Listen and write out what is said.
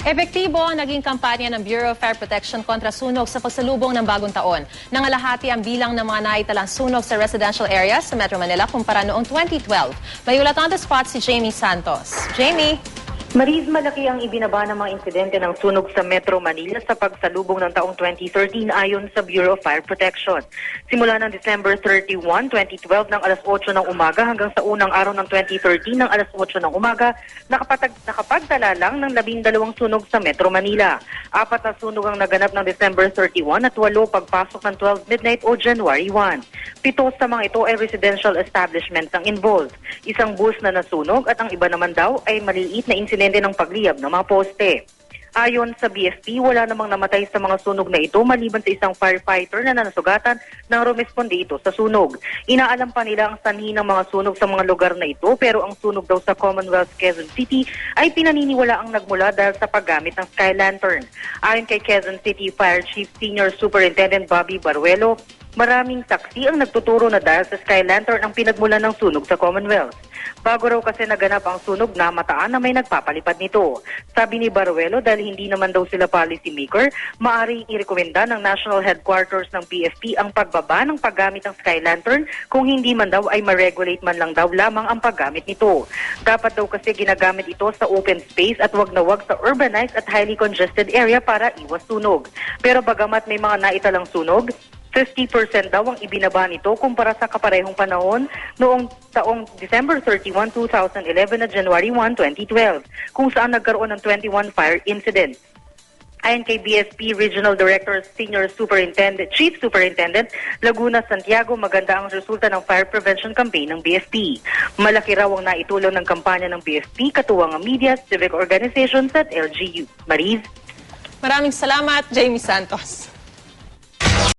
Epektibo ang naging kampanya ng Bureau of Fire Protection kontra sunog sa pagsalubong ng bagong taon. Nangalahati ang bilang ng mga naitalang sunog sa residential areas sa Metro Manila kumpara noong 2012. May ulat on the spot si Jamie Santos. Jamie? Maris, malaki ang ibinaba ng mga insidente ng sunog sa Metro Manila sa pagsalubong ng taong 2013 ayon sa Bureau of Fire Protection. Simula ng December 31, 2012 ng alas 8 ng umaga hanggang sa unang araw ng 2013 ng alas 8 ng umaga, nakapagtala lang ng 12 sunog sa Metro Manila. 4 na sunog ang naganap ng December 31 at 8 pagpasok ng 12 midnight o January 1. 7 sa mga ito ay residential establishments ang involved. Isang bus na nasunog at ang iba naman daw ay maliit na insidente ng pagliyab ng mga poste. Ayon sa BFP, wala namang namatay sa mga sunog na ito maliban sa isang firefighter na nasugatan nang rumesponde ito sa sunog. Inaalam pa nila ang sanhi ng mga sunog sa mga lugar na ito pero ang sunog daw sa Commonwealth Quezon City ay pinaniniwala ang nagmula dahil sa paggamit ng sky lantern. Ayon kay Quezon City Fire Chief Senior Superintendent Bobby Baruelo, maraming saksi ang nagtuturo na dahil sa sky lantern ang pinagmulan ng sunog sa Commonwealth. Bago raw kasi naganap ang sunog, namataan na may nagpapalipad nito. Sabi ni Baruelo, dahil hindi naman daw sila policy maker, maaaring irekomenda ng National Headquarters ng PFP ang pagbaba ng paggamit ng sky lantern kung hindi man daw ay ma-regulate man lang daw lamang ang paggamit nito. Dapat daw kasi ginagamit ito sa open space at wag na wag sa urbanized at highly congested area para iwas sunog. Pero bagamat may mga naitalang sunog, 50% daw ang ibinaba nito kumpara sa kaparehong panahon noong taong December 31, 2011 at January 1, 2012, kung saan nagkaroon ng 21 fire incidents. Ayon kay BSP Regional Director Senior Superintendent, Chief Superintendent Laguna Santiago, maganda ang resulta ng fire prevention campaign ng BSP. Malaki raw ang naitulong ng kampanya ng BSP, katuwang ang media, civic organizations at LGU. Maris? Maraming salamat, Jamie Santos.